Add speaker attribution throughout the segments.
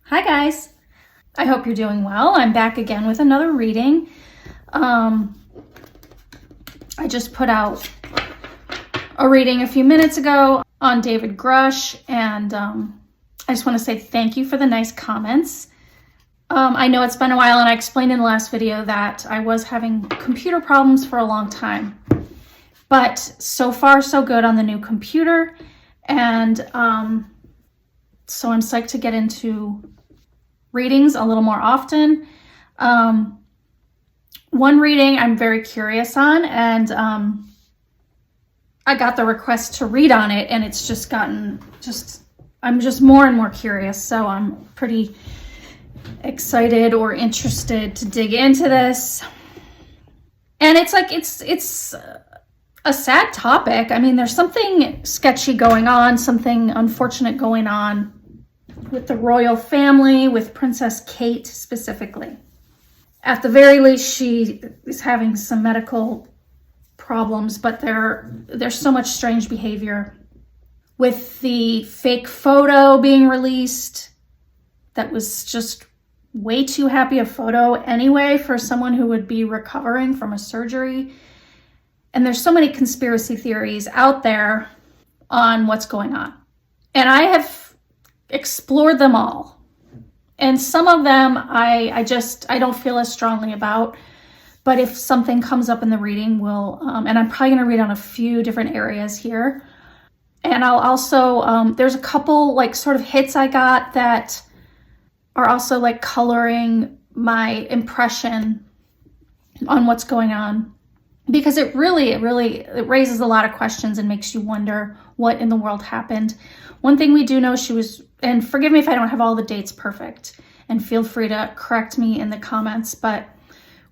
Speaker 1: Hi guys, I hope you're doing well. I'm back again with another reading. I just put out a reading a few minutes ago on David Grush, and I just want to say thank you for the nice comments. I know it's been a while, and I explained in the last video that I was having computer problems for a long time, but so far so good on the new computer, and so I'm psyched to get into readings a little more often. One reading I'm very curious on, and I got the request to read on it, and it's just gotten I'm just more and more curious, so I'm pretty excited or interested to dig into this. And it's like it's a sad topic. I mean, there's something sketchy going on, something unfortunate going on with the royal family, with Princess Kate specifically. At the very least, she is having some medical problems, but there's so much strange behavior. With the fake photo being released, that was just way too happy a photo anyway for someone who would be recovering from a surgery. And there's so many conspiracy theories out there on what's going on. And I have explored them all. And some of them I don't feel as strongly about. But if something comes up in the reading, and I'm probably going to read on a few different areas here. And I'll also, there's a couple like sort of hits I got that are also like coloring my impression on what's going on. Because it raises a lot of questions and makes you wonder what in the world happened. One thing we do know, she was, and forgive me if I don't have all the dates perfect, and feel free to correct me in the comments, but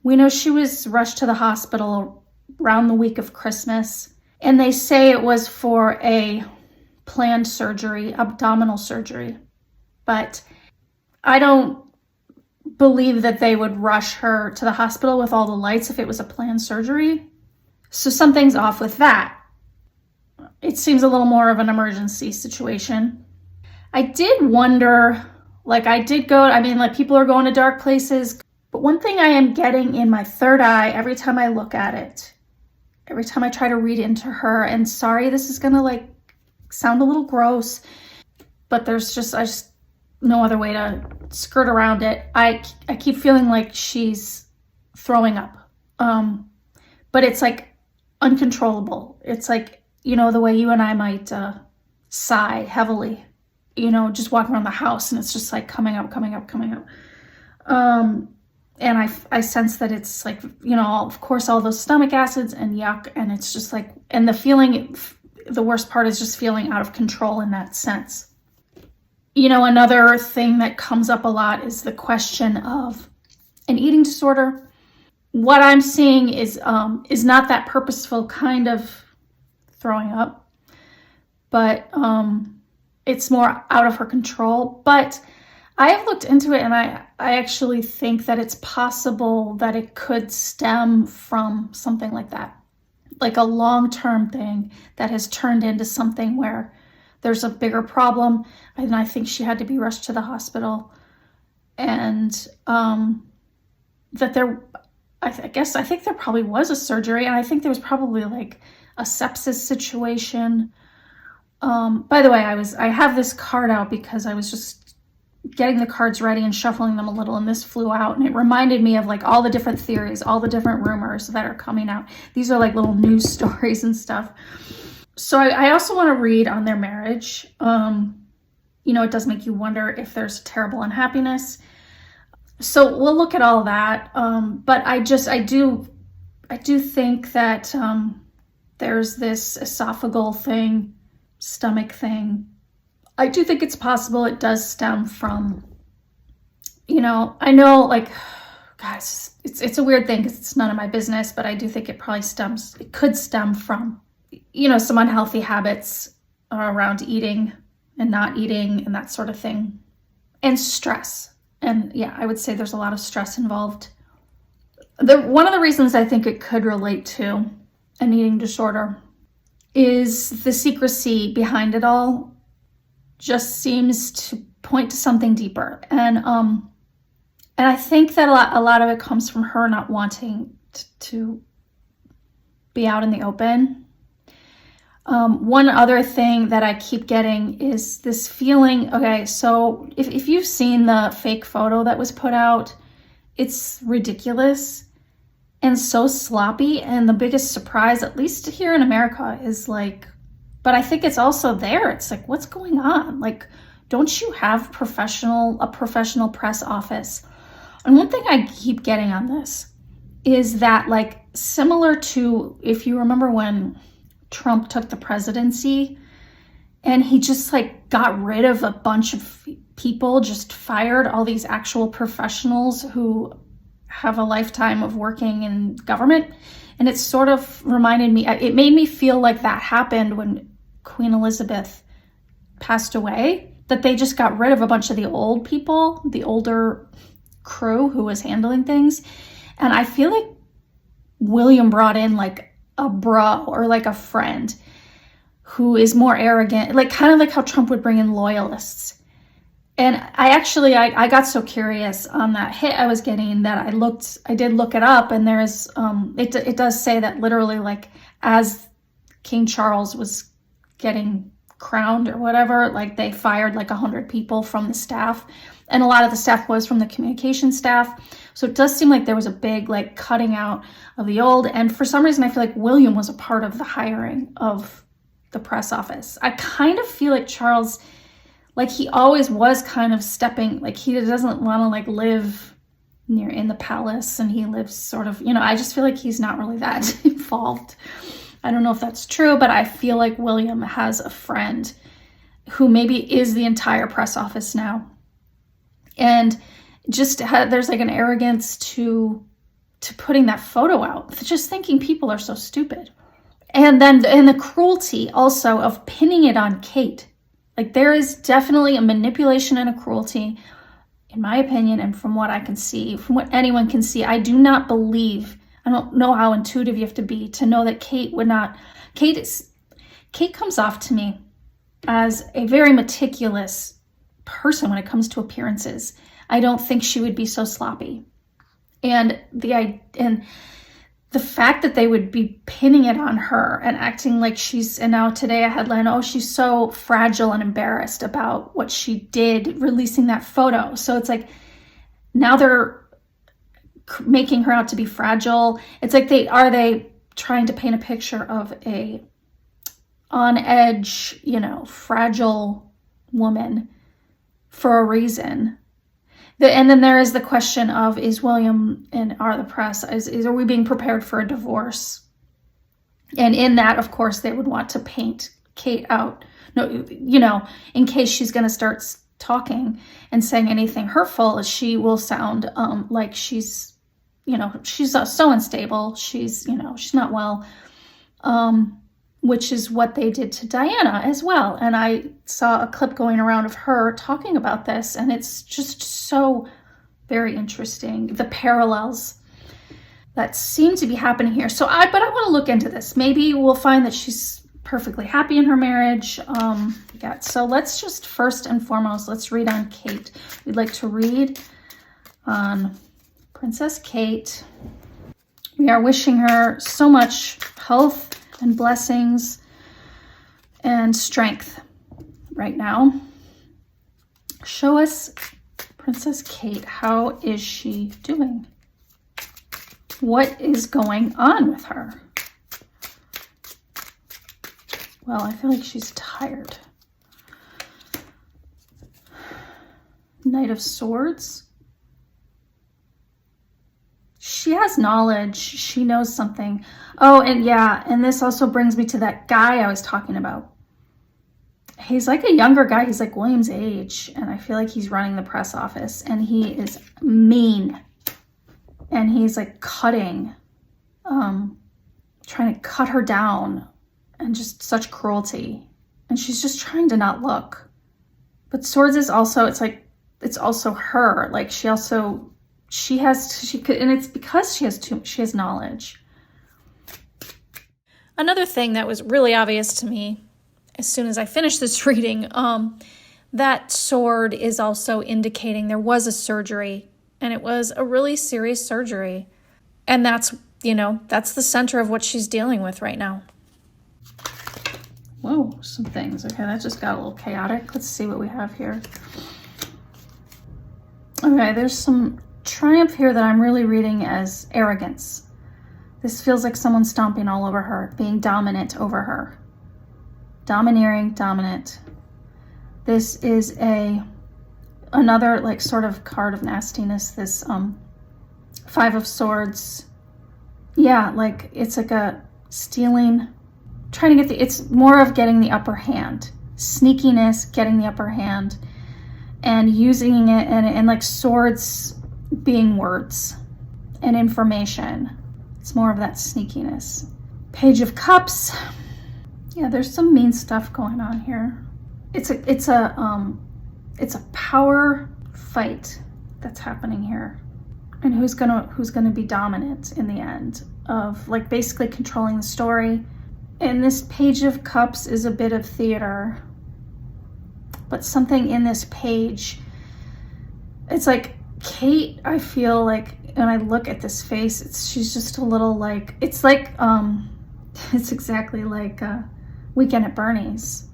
Speaker 1: we know she was rushed to the hospital around the week of Christmas, and they say it was for a planned surgery, abdominal surgery. But I don't believe that they would rush her to the hospital with all the lights if it was a planned surgery. So something's off with that. It seems a little more of an emergency situation. I did wonder, people are going to dark places, but one thing I am getting in my third eye every time I look at it, every time I try to read into her, and sorry, this is gonna sound a little gross, but there's just no other way to skirt around it. I keep feeling like she's throwing up. But it's like uncontrollable. It's like, the way you and I might sigh heavily, just walking around the house, and it's just like coming up. And I sense that it's like, of course, all those stomach acids and yuck. And it's just like, and the worst part is just feeling out of control in that sense. Another thing that comes up a lot is the question of an eating disorder. What I'm seeing is not that purposeful kind of throwing up, but it's more out of her control. But I have looked into it, and I actually think that it's possible that it could stem from something like that, like a long-term thing that has turned into something where there's a bigger problem, and I think she had to be rushed to the hospital, and that I think there probably was a surgery, and I think there was probably like a sepsis situation. By the way, I have this card out because I was just getting the cards ready and shuffling them a little, and this flew out, and it reminded me of like all the different theories, all the different rumors that are coming out. These are like little news stories and stuff. So I also want to read on their marriage. It does make you wonder if there's terrible unhappiness. So we'll look at all that. But I do think that there's this esophageal thing, stomach thing. I do think it's possible it does stem from, I know, guys, it's a weird thing because it's none of my business, but I do think it could stem from, some unhealthy habits around eating and not eating and that sort of thing, and stress. And yeah, I would say there's a lot of stress involved. One of the reasons I think it could relate to an eating disorder is the secrecy behind it all just seems to point to something deeper. And I think that a lot of it comes from her not wanting to be out in the open. One other thing that I keep getting is this feeling, okay, so if you've seen the fake photo that was put out, it's ridiculous and so sloppy. And the biggest surprise, at least here in America, is like, but I think it's also there. It's like, what's going on? Like, don't you have a professional press office? And one thing I keep getting on this is that, like, similar to, if you remember when Trump took the presidency and he just like got rid of a bunch of people, just fired all these actual professionals who have a lifetime of working in government. And it sort of reminded me, it made me feel like that happened when Queen Elizabeth passed away, that they just got rid of a bunch of the old people, the older crew who was handling things. And I feel like William brought in like a bro or like a friend who is more arrogant, like kind of like how Trump would bring in loyalists. And I got so curious on that hit I was getting that I did look it up, and there's it does say that literally, like, as King Charles was getting crowned or whatever, like they fired like 100 people from the staff, and a lot of the staff was from the communication staff. So it does seem like there was a big like cutting out of the old. And for some reason, I feel like William was a part of the hiring of the press office. I kind of feel like Charles, like he always was kind of stepping, like he doesn't want to like live near in the palace, and he lives sort of, I just feel like he's not really that involved. I don't know if that's true, but I feel like William has a friend who maybe is the entire press office now. And just there's like an arrogance to putting that photo out, just thinking people are so stupid. And then the cruelty also of pinning it on Kate. Like there is definitely a manipulation and a cruelty, in my opinion, and from what I can see, from what anyone can see. I do not believe, I don't know how intuitive you have to be to know that Kate would not. Kate comes off to me as a very meticulous person when it comes to appearances. I don't think she would be so sloppy. And the fact that they would be pinning it on her and acting like and now today a headline, oh, she's so fragile and embarrassed about what she did, releasing that photo. So it's like, now they're making her out to be fragile. It's like are they trying to paint a picture of a on edge, fragile woman for a reason? And then there is the question of, is William and are the press, are we being prepared for a divorce? And in that, of course, they would want to paint Kate out, in case she's going to start talking and saying anything hurtful, she will sound like she's so unstable. She's not well, which is what they did to Diana as well. And I saw a clip going around of her talking about this, and it's just so very interesting, the parallels that seem to be happening here. But I want to look into this. Maybe we'll find that she's perfectly happy in her marriage. So let's just first and foremost, let's read on Kate. We'd like to read on Princess Kate. We are wishing her so much health and blessings and strength right now. Show us Princess Kate. How is she doing? What is going on with her? Well, I feel like she's tired. Knight of Swords. She has knowledge. She knows something. Oh, and this also brings me to that guy I was talking about. He's like a younger guy. He's like William's age, and I feel like he's running the press office, and he is mean. And he's like trying to cut her down, and just such cruelty. And she's just trying to not look. But Swords is also, it's also her. Like she could, and it's because she has knowledge. Another thing that was really obvious to me as soon as I finished this reading that sword is also indicating there was a surgery, and it was a really serious surgery. And that's, that's the center of what she's dealing with right now. Whoa, some things. Okay, that just got a little chaotic. Let's see what we have here. Okay, there's some triumph here that I'm really reading as arrogance. This feels like someone stomping all over her, being dominant over her. Domineering, dominant. This is another like sort of card of nastiness. This Five of Swords. Yeah, like it's like a stealing, trying to get it's more of getting the upper hand. Sneakiness, getting the upper hand, and using it, and like swords being words and information. It's more of that sneakiness. Page of Cups. Yeah, there's some mean stuff going on here. It's a power fight that's happening here. And who's gonna be dominant in the end of like basically controlling the story. And this Page of Cups is a bit of theater. But something in this page, it's like Kate, I feel like when I look at this face, she's just a little like, it's like, it's exactly like Weekend at Bernie's.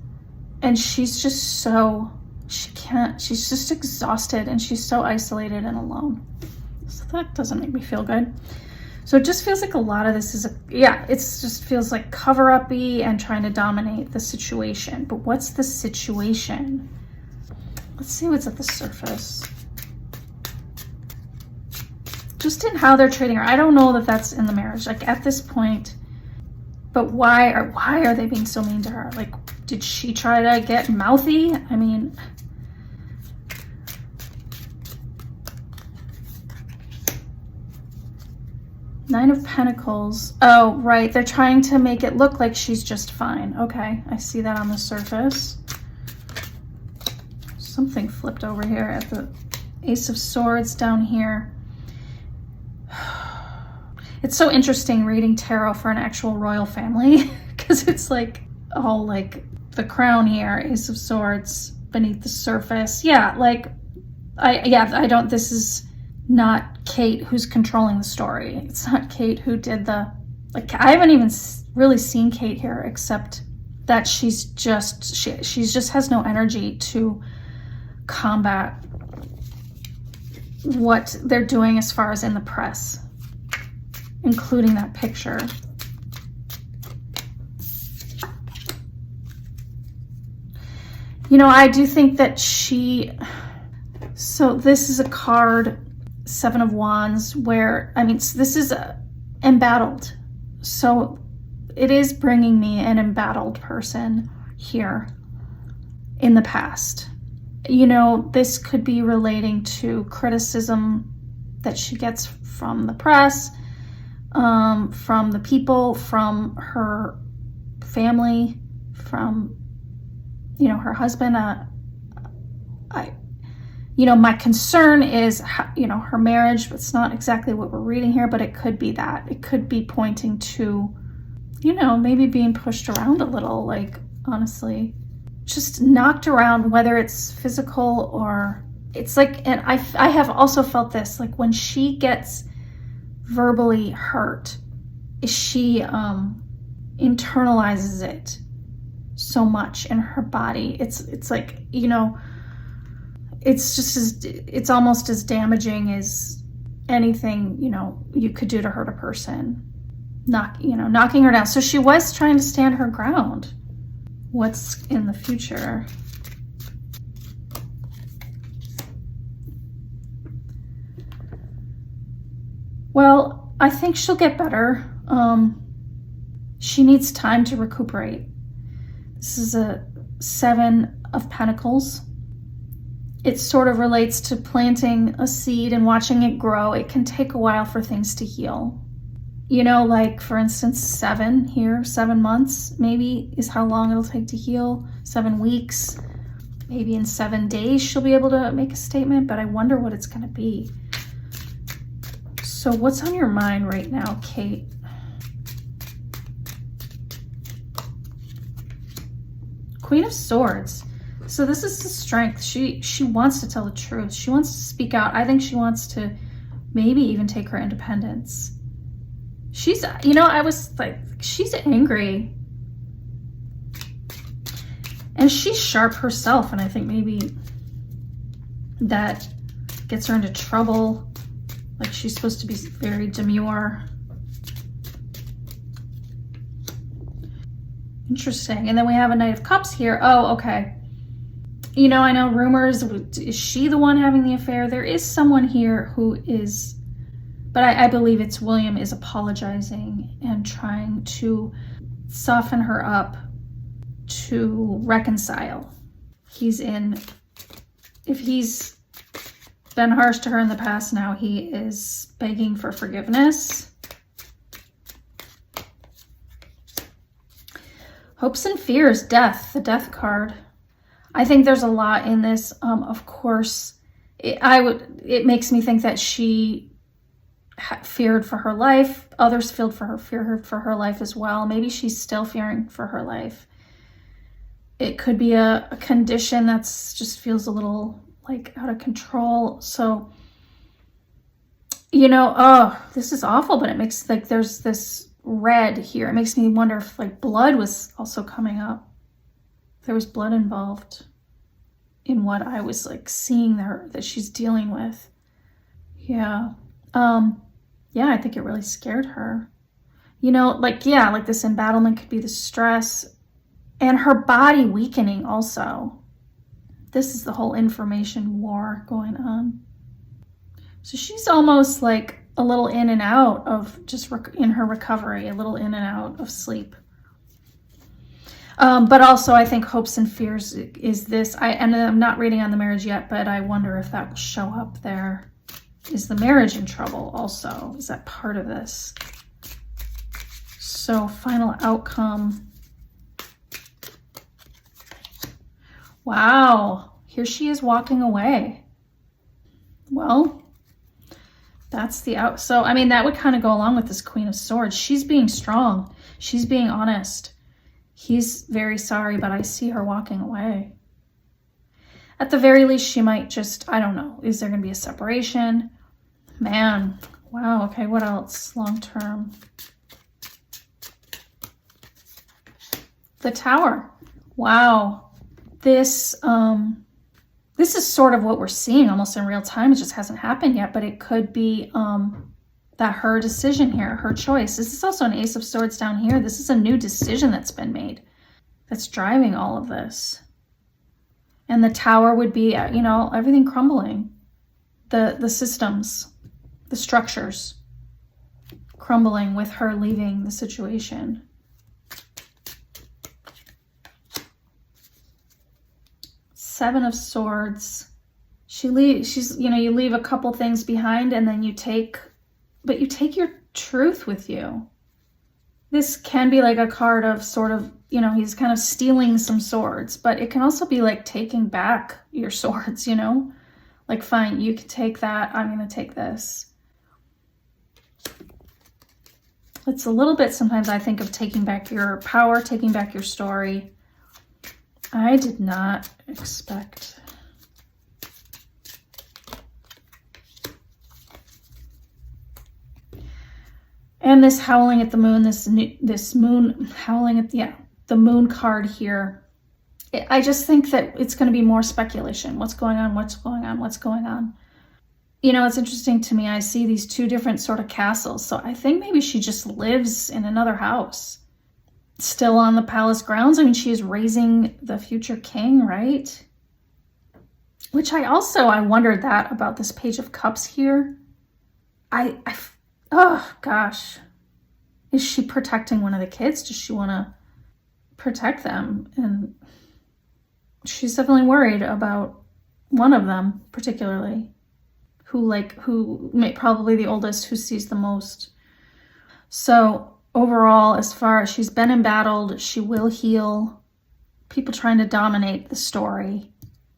Speaker 1: And she's just so, she's just exhausted, and she's so isolated and alone. So that doesn't make me feel good. So it just feels like a lot of this is, it just feels like cover-up-y and trying to dominate the situation. But what's the situation? Let's see what's at the surface. Just in how they're treating her. I don't know that that's in the marriage, like at this point. But why are they being so mean to her? Like, did she try to get mouthy? I mean, Nine of Pentacles. Oh, right. They're trying to make it look like she's just fine. Okay, I see that on the surface. Something flipped over here at the Ace of Swords down here. It's so interesting reading tarot for an actual royal family because it's like all like the crown here, Ace of Swords beneath the surface. Yeah, like this is not Kate who's controlling the story. It's not Kate who did I haven't even really seen Kate here, except that she just has no energy to combat what they're doing as far as in the press, including that picture. I do think that so this is a card, Seven of Wands, where, this is embattled. So it is bringing me an embattled person here in the past. This could be relating to criticism that she gets from the press, from the people, from her family, from, her husband. My concern is, her marriage. It's not exactly what we're reading here, but it could be that. It could be pointing to, maybe being pushed around a little, like, honestly, just knocked around, whether it's physical or it's like, and I have also felt this, like when she gets verbally hurt, she internalizes it so much in her body. It's like, it's almost as damaging as anything, you could do to hurt a person, knocking her down. So she was trying to stand her ground. What's in the future? Well, I think she'll get better. She needs time to recuperate. This is a Seven of Pentacles. It sort of relates to planting a seed and watching it grow. It can take a while for things to heal. Like for instance, 7 here, 7 months maybe is how long it'll take to heal. 7 weeks, maybe in 7 days she'll be able to make a statement, but I wonder what it's going to be. So what's on your mind right now, Kate? Queen of Swords. So this is the strength. She wants to tell the truth. She wants to speak out. I think she wants to maybe even take her independence. She's, I was like, she's angry. And she's sharp herself, and I think maybe that gets her into trouble. Like, she's supposed to be very demure. Interesting. And then we have a Knight of Cups here. Oh, okay. I know rumors. Is she the one having the affair? There is someone here who is, but I believe it's William is apologizing and trying to soften her up to reconcile. If he's been harsh to her in the past, now he is begging for forgiveness. Hopes and fears, death, the death card. I think there's a lot in this. Of course, it makes me think that she feared for her life. Others feared for her life as well. Maybe she's still fearing for her life. It could be a condition that's just feels a little like out of control. So, this is awful, but it makes like there's this red here. It makes me wonder if like blood was also coming up. There was blood involved in what I was like seeing there that she's dealing with. Yeah. I think it really scared her. Like this embattlement could be the stress and her body weakening also. This is the whole information war going on. So she's almost like a little in and out of just in her recovery, a little in and out of sleep. But also I think hopes and fears is this. And I'm not reading on the marriage yet, but I wonder if that will show up there. Is the marriage in trouble also? Is that part of this? So final outcome. Wow, here she is walking away. Well, that's the out. So, I mean, that would kind of go along with this Queen of Swords. She's being strong. She's being honest. He's very sorry, but I see her walking away. At the very least, she might just, I don't know. Is there going to be a separation? Man, wow. Okay, what else? Long term. The Tower. Wow. This is sort of what we're seeing almost in real time. It just hasn't happened yet, but it could be that her decision here, her choice. This is also an Ace of Swords down here. This is a new decision that's been made that's driving all of this. And the Tower would be, everything crumbling. The systems, the structures crumbling with her leaving the situation. Seven of Swords. You leave a couple things behind and then you take your truth with you. This can be like a card of sort of, he's kind of stealing some swords, but it can also be like taking back your swords, like, fine, you can take that. I'm going to take this. It's a little bit, sometimes I think of taking back your power, taking back your story. I did not expect. And this howling at the moon, this moon howling at the moon card here. I just think that it's going to be more speculation. What's going on? What's going on? What's going on? It's interesting to me. I see these two different sort of castles. So I think maybe she just lives in another house. Still on the palace grounds. I mean, she is raising the future king, right? Which I wondered that about this Page of Cups here. Oh gosh. Is she protecting one of the kids? Does she want to protect them? And she's definitely worried about one of them particularly, who may probably the oldest, who sees the most. So overall, as far as she's been embattled, she will heal. People trying to dominate the story.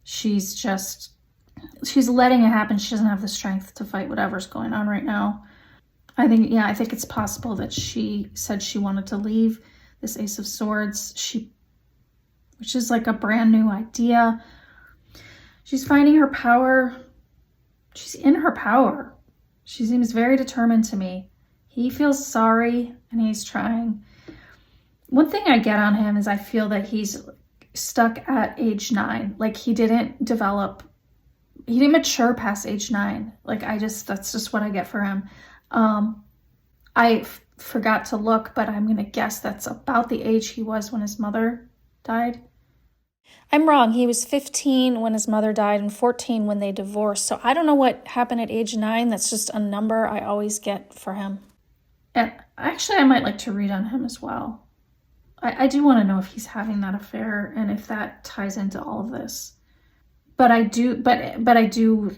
Speaker 1: She's letting it happen. She doesn't have the strength to fight whatever's going on right now. I think it's possible that she said she wanted to leave this Ace of Swords. which is like a brand new idea. She's finding her power. She's in her power. She seems very determined to me. He feels sorry and he's trying. One thing I get on him is I feel that he's stuck at age 9. Like he didn't mature past age 9. Like that's just what I get for him. I forgot to look, but I'm going to guess that's about the age he was when his mother died. I'm wrong. He was 15 when his mother died and 14 when they divorced. So I don't know what happened at age 9. That's just a number I always get for him. And actually, I might like to read on him as well. I do want to know if he's having that affair and if that ties into all of this. But I do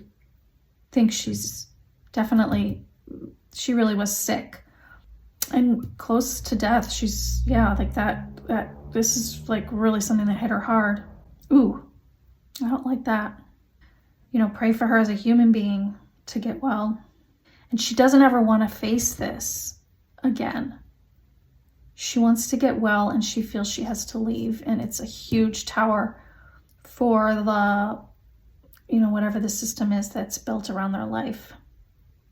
Speaker 1: think she's definitely, she really was sick and close to death. She's, yeah, like that this is like really something that hit her hard. Ooh, I don't like that. You know, pray for her as a human being to get well. And she doesn't ever want to face this again. She wants to get well and she feels she has to leave. And it's a huge tower for the, you know, whatever the system is that's built around their life.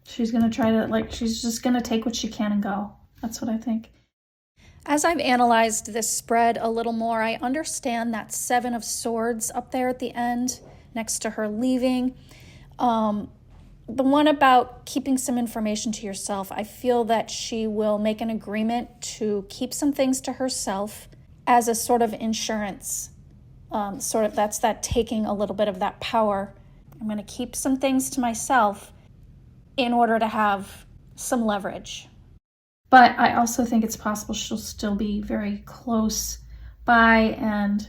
Speaker 1: She's going to try to, she's just going to take what she can and go. That's what I think. As I've analyzed this spread a little more, I understand that 7 of Swords up there at the end, next to her leaving. The one about keeping some information to yourself, I feel that she will make an agreement to keep some things to herself as a sort of insurance. That's that taking a little bit of that power. I'm going to keep some things to myself in order to have some leverage. But I also think it's possible she'll still be very close by and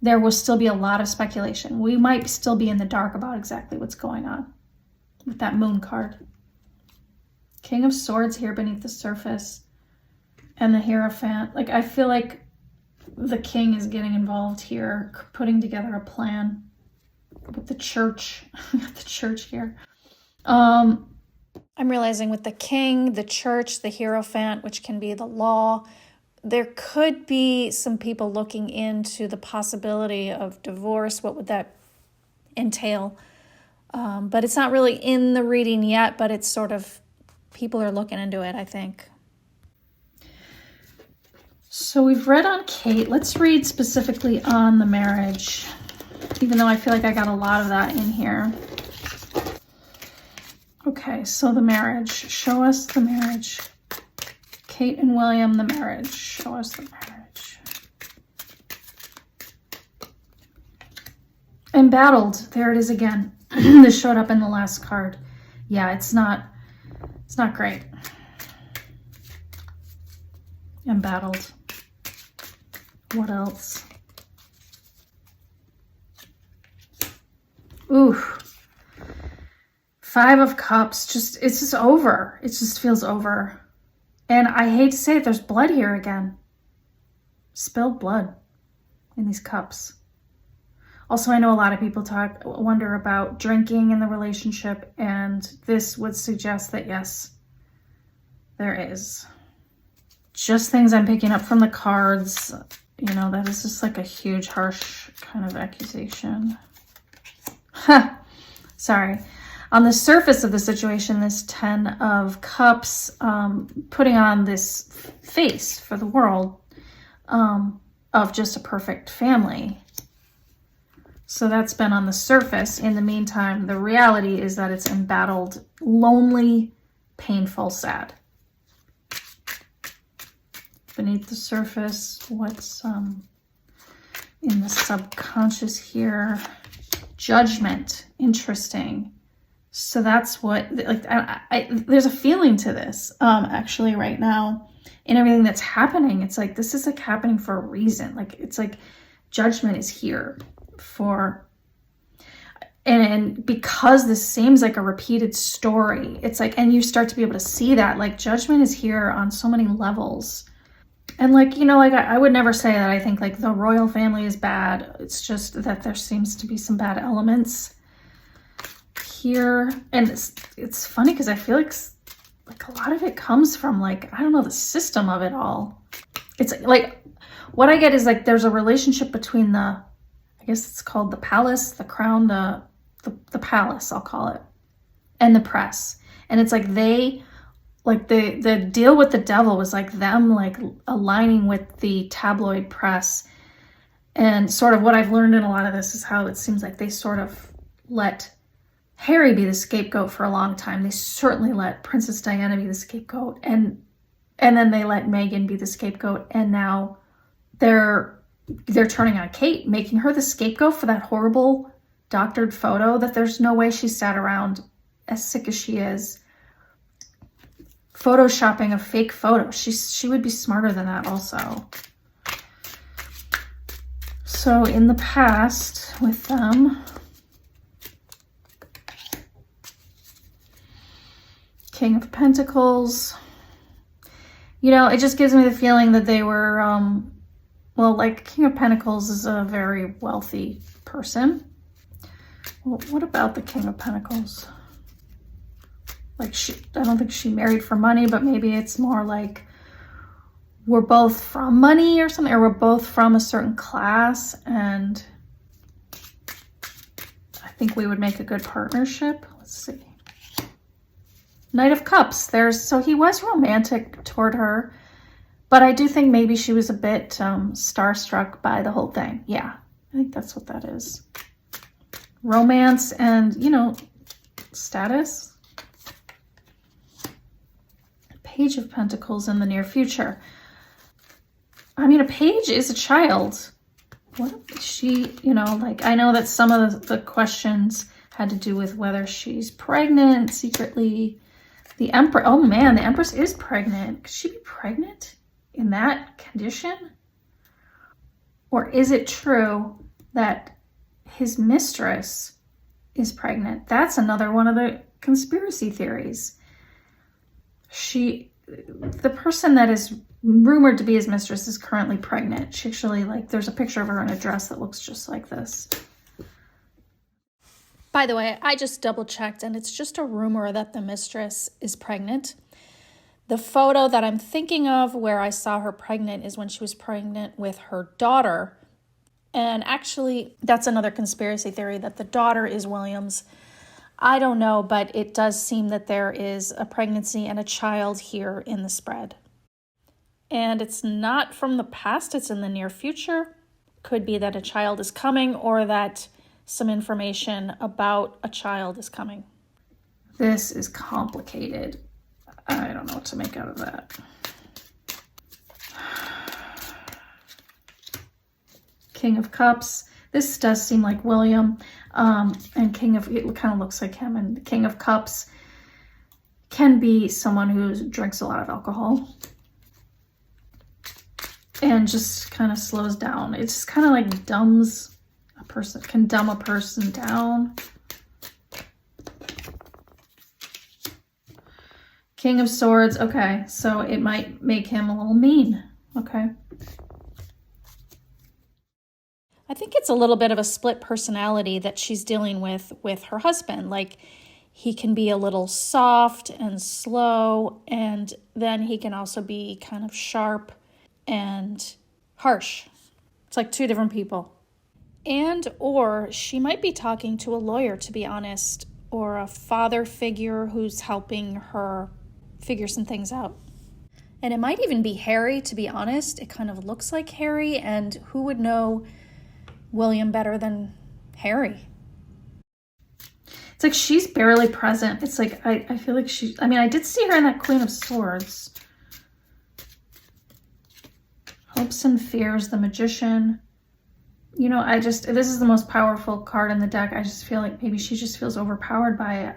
Speaker 1: there will still be a lot of speculation. We might still be in the dark about exactly what's going on with that Moon card. King of Swords here beneath the surface and the Hierophant. I feel like the king is getting involved here, putting together a plan with the church. The church here. I'm realizing with the king, the church, the Hierophant, which can be the law, there could be some people looking into the possibility of divorce. What would that entail? But it's not really in the reading yet, but it's sort of, people are looking into it, I think. So we've read on Kate. Let's read specifically on the marriage, even though I feel like I got a lot of that in here. Okay, so the marriage. Show us the marriage. Kate and William, the marriage. Show us the marriage. Embattled. There it is again. This showed up in the last card. Yeah, it's not great. Embattled. What else? Ooh. 5 of Cups. It's just over. It just feels over. And I hate to say it, there's blood here again. Spilled blood in these cups. Also, I know a lot of people wonder about drinking in the relationship, and this would suggest that yes, there is. Just things I'm picking up from the cards. You know, that is just like a huge, harsh kind of accusation. Sorry. On the surface of the situation, this 10 of Cups, putting on this face for the world of just a perfect family. So that's been on the surface. In the meantime, the reality is that it's embattled, lonely, painful, sad. Beneath the surface, what's in the subconscious here? Judgment, interesting. So that's what, there's a feeling to this, actually right now in everything that's happening. It's like, this is like happening for a reason. It's like judgment is here for, and because this seems like a repeated story, it's like, and you start to be able to see that, like, judgment is here on so many levels. And I would never say that I think like the royal family is bad. It's just that there seems to be some bad elements here. And it's funny because I feel like a lot of it comes from I don't know, the system of it all. It's like what I get is like there's a relationship between the, I guess it's called the palace, the crown, the palace, I'll call it, and the press. And it's like they, like the deal with the devil was like them like aligning with the tabloid press. And sort of what I've learned in a lot of this is how it seems like they sort of let Harry be the scapegoat for a long time. They certainly let Princess Diana be the scapegoat, and then they let Meghan be the scapegoat, and now they're turning on Kate, making her the scapegoat for that horrible doctored photo that there's no way she sat around, as sick as she is, photoshopping a fake photo. She would be smarter than that also. So in the past with them, King of Pentacles, you know, it just gives me the feeling that they were, well, like King of Pentacles is a very wealthy person. Well, what about the King of Pentacles? Like I don't think she married for money, but maybe it's more like we're both from money or something, or we're both from a certain class, and I think we would make a good partnership. Let's see. Knight of Cups. So he was romantic toward her, but I do think maybe she was a bit starstruck by the whole thing. Yeah, I think that's what that is. Romance and, you know, status. Page of Pentacles in the near future. I mean, a page is a child. What if she, you know, like, I know that some of the questions had to do with whether she's pregnant secretly. The Empress, oh man, the Empress is pregnant. Could she be pregnant in that condition? Or is it true that his mistress is pregnant? That's another one of the conspiracy theories. The person that is rumored to be his mistress is currently pregnant. She actually, like, there's a picture of her in a dress that looks just like this. By the way, I just double checked, and it's just a rumor that the mistress is pregnant. The photo that I'm thinking of where I saw her pregnant is when she was pregnant with her daughter. And actually, that's another conspiracy theory, that the daughter is William's. I don't know, but it does seem that there is a pregnancy and a child here in the spread. And it's not from the past, it's in the near future. Could be that a child is coming, or that some information about a child is coming. This is complicated. I don't know what to make out of that. King of Cups. This does seem like William. And King of, it kind of looks like him. And the King of Cups can be someone who drinks a lot of alcohol and just kind of slows down. It's just kind of like dumbs a person, can dumb a person down. King of Swords. Okay, so it might make him a little mean. Okay. I think it's a little bit of a split personality that she's dealing with her husband. Like, he can be a little soft and slow, and then he can also be kind of sharp and harsh. It's like two different people. And or she might be talking to a lawyer, to be honest, or a father figure who's helping her figure some things out. And it might even be Harry, to be honest. It kind of looks like Harry, and who would know William better than Harry? It's like she's barely present. It's like, I feel like I mean, I did see her in that Queen of Swords. Hopes and Fears, the Magician. You know, this is the most powerful card in the deck. I just feel like maybe she just feels overpowered by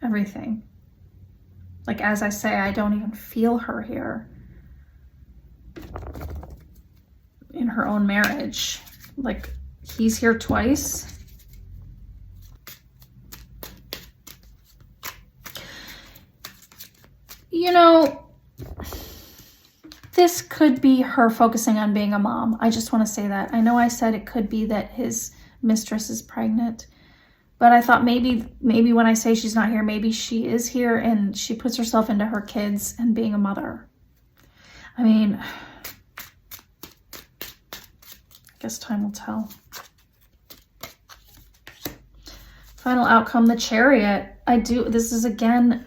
Speaker 1: everything. Like, as I say, I don't even feel her here in her own marriage. Like, he's here twice. You know, this could be her focusing on being a mom. I just want to say that. I know I said it could be that his mistress is pregnant, but I thought maybe when I say she's not here, maybe she is here and she puts herself into her kids and being a mother. I mean, guess time will tell. Final outcome, the Chariot. This is again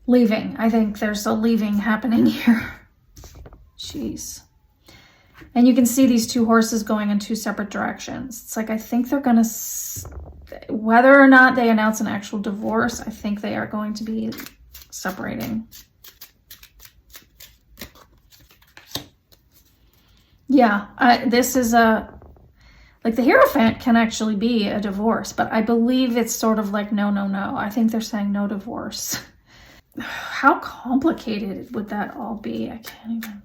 Speaker 1: leaving. I think there's a leaving happening here. Jeez. And you can see these two horses going in two separate directions. It's like, I think they're going to, whether or not they announce an actual divorce, I think they are going to be separating. Yeah, this is like the Hierophant can actually be a divorce, but I believe it's sort of like, no, no, no. I think they're saying no divorce. How complicated would that all be? I can't even.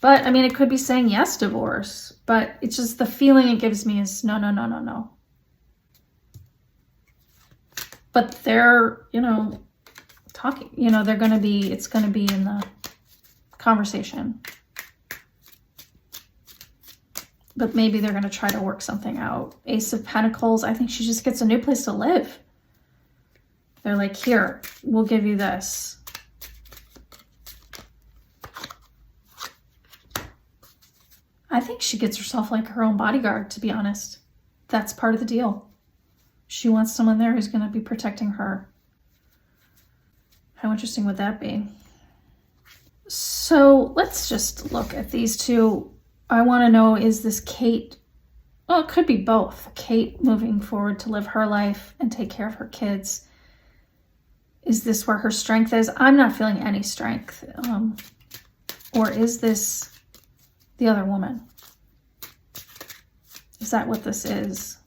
Speaker 1: But I mean, it could be saying yes, divorce, but it's just the feeling it gives me is no, no, no, no, no. But they're, talking, they're going to be, it's going to be in the conversation. But maybe they're going to try to work something out. Ace of Pentacles, I think she just gets a new place to live. They're like, here, we'll give you this. I think she gets herself like her own bodyguard, to be honest. That's part of the deal. She wants someone there who's going to be protecting her. How interesting would that be? So let's just look at these two. I want to know, is this Kate? Well, it could be both. Kate moving forward to live her life and take care of her kids. Is this where her strength is? I'm not feeling any strength. Or is this the other woman? Is that what this is?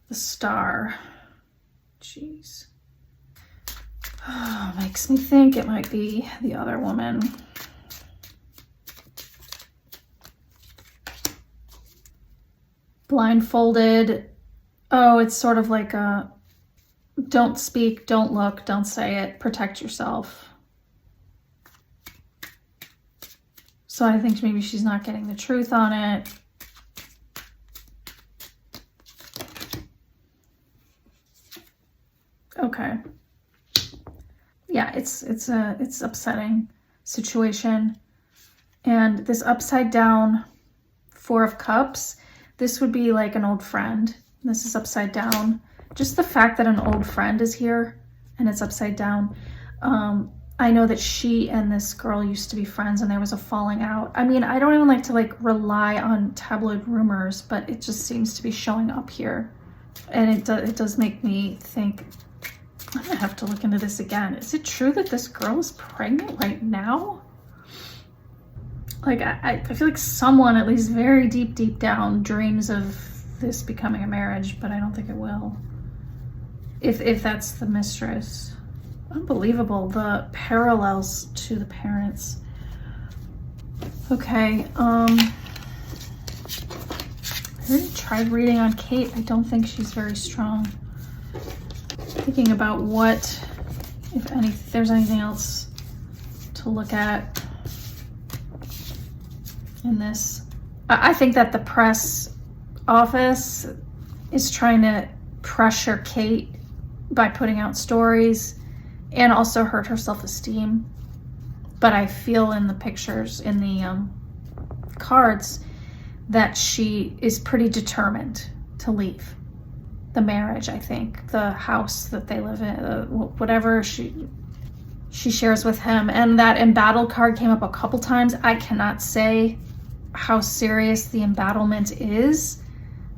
Speaker 1: The Star. Jeez. Oh, makes me think it might be the other woman. Blindfolded. Oh, it's sort of like a don't speak, don't look, don't say it, protect yourself. So I think maybe she's not getting the truth on it. Okay. Yeah, it's upsetting situation. And this upside down Four of Cups, this would be like an old friend. This is upside down. Just the fact that an old friend is here and it's upside down. I know that she and this girl used to be friends and there was a falling out. I mean, I don't even like to rely on tabloid rumors, but it just seems to be showing up here. And it does make me think, I'm gonna have to look into this again. Is it true that this girl is pregnant right now? Like, I feel like someone, at least very deep down, dreams of this becoming a marriage, but I don't think it will. If that's the mistress. Unbelievable, the parallels to the parents. Okay, I already tried reading on Kate. I don't think she's very strong. Thinking about what, if there's anything else to look at in this. I think that the press office is trying to pressure Kate by putting out stories and also hurt her self-esteem. But I feel in the pictures, in the cards, that she is pretty determined to leave the marriage, I think, the house that they live in, whatever she shares with him. And that embattled card came up a couple times. I cannot say how serious the embattlement is,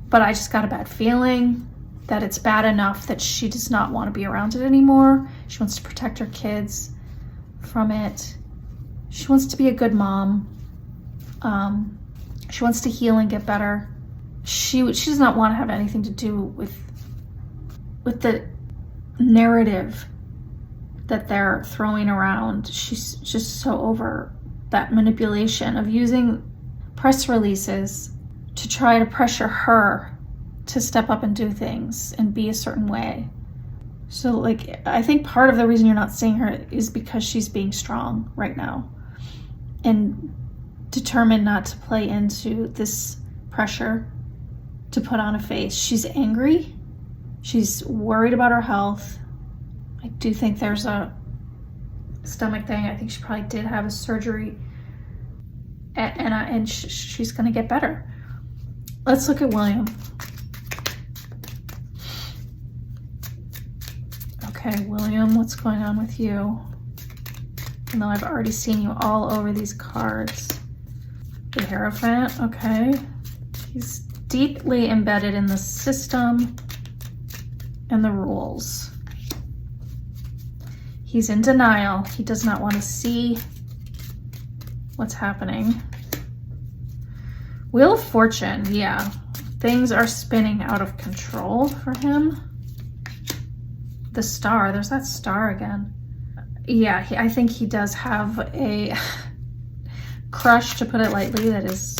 Speaker 1: but I just got a bad feeling that it's bad enough that she does not want to be around it anymore. She wants to protect her kids from it. She wants to be a good mom. She wants to heal and get better. She does not want to have anything to do with the narrative that they're throwing around. She's just so over that manipulation of using press releases to try to pressure her to step up and do things and be a certain way. So I think part of the reason you're not seeing her is because she's being strong right now and determined not to play into this pressure to put on a face. She's angry. She's worried about her health. I do think there's a stomach thing. I think she probably did have a surgery. and she's going to get better. Let's look at William. Okay, William, what's going on with you? Even though I've already seen you all over these cards. The Hierophant, okay. He's deeply embedded in the system and the rules. He's in denial. He does not want to see what's happening. Wheel of Fortune, yeah. Things are spinning out of control for him. The Star, there's that star again. Yeah, I think he does have a crush, to put it lightly, that is,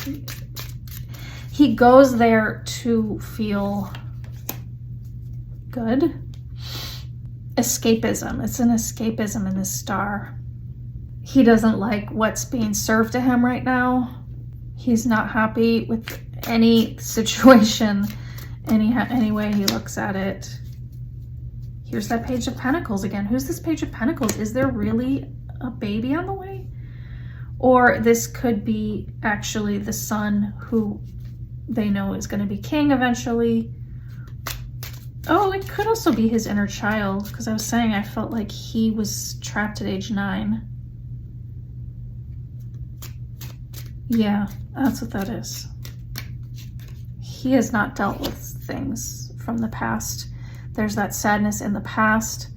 Speaker 1: he goes there to feel good. Escapism, it's an escapism in this star. He doesn't like what's being served to him right now. He's not happy with any situation, any way he looks at it. Here's that Page of Pentacles again. Who's this Page of Pentacles? Is there really a baby on the way? Or this could be actually the son who they know is going to be king eventually. Oh, it could also be his inner child, because I was saying I felt like he was trapped at age 9. Yeah, that's what that is. He has not dealt with things from the past. There's that sadness in the past,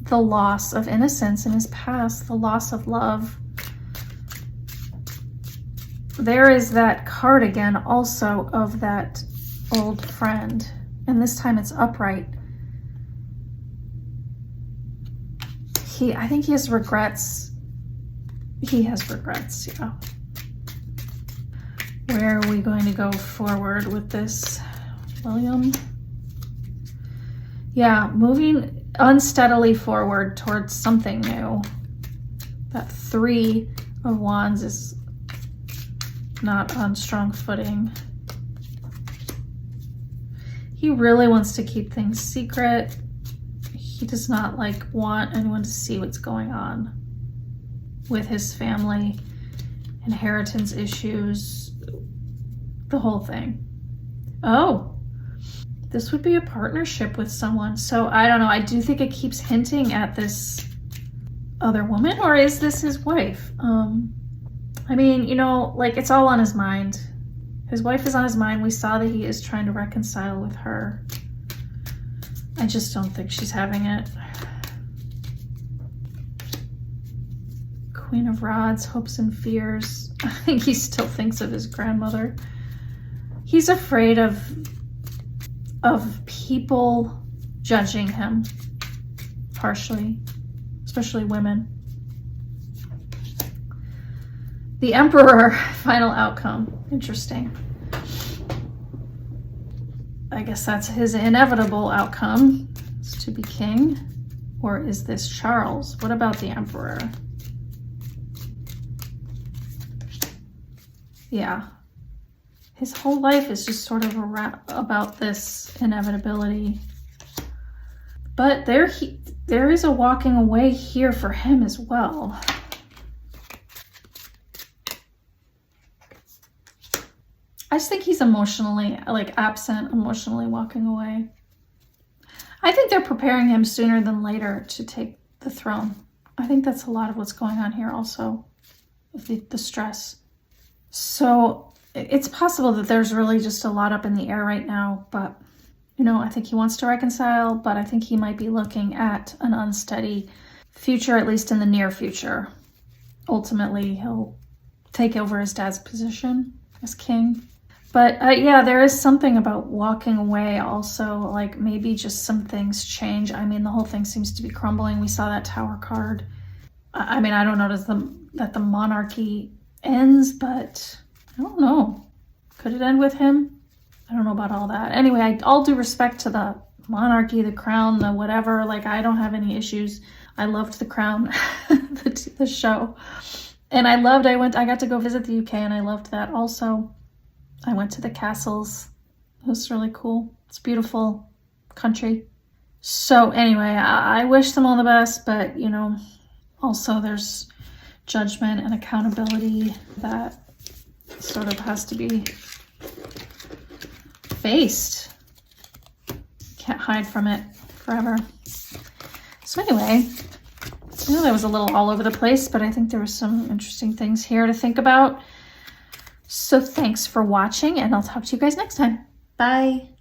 Speaker 1: the loss of innocence in his past, the loss of love. There is that card again also of that old friend, and this time it's upright. I think he has regrets. He has regrets, yeah. Where are we going to go forward with this, William? Yeah, moving unsteadily forward towards something new. That 3 of Wands is not on strong footing. He really wants to keep things secret. He does not want anyone to see what's going on with his family, inheritance issues, the whole thing. Oh, this would be a partnership with someone. So I don't know. I do think it keeps hinting at this other woman, or is this his wife? I mean, you know, it's all on his mind. His wife is on his mind. We saw that he is trying to reconcile with her. I just don't think she's having it. Queen of Rods, hopes and fears. I think he still thinks of his grandmother. He's afraid of people judging him harshly, especially women. The Emperor, final outcome. Interesting. I guess that's his inevitable outcome, is to be king. Or is this Charles? What about the Emperor? Yeah. His whole life is just sort of a rap about this inevitability. But there is a walking away here for him as well. I just think he's emotionally, absent, emotionally walking away. I think they're preparing him sooner than later to take the throne. I think that's a lot of what's going on here also, with the stress. So it's possible that there's really just a lot up in the air right now, but, you know, I think he wants to reconcile, but I think he might be looking at an unsteady future, at least in the near future. Ultimately, he'll take over his dad's position as king. But yeah, there is something about walking away also, maybe just some things change. I mean, the whole thing seems to be crumbling. We saw that Tower card. I mean, I don't notice that the monarchy ends, but I don't know. Could it end with him? I don't know about all that. Anyway, all due respect to the monarchy, the crown, the whatever, I don't have any issues. I loved The Crown, the show. And I got to go visit the UK, and I loved that also. I went to the castles. It was really cool. It's beautiful country. So anyway, I wish them all the best, but, you know, also there's judgment and accountability that sort of has to be faced. Can't hide from it forever. So anyway, I know that was a little all over the place, but I think there were some interesting things here to think about. So thanks for watching, and I'll talk to you guys next time. Bye.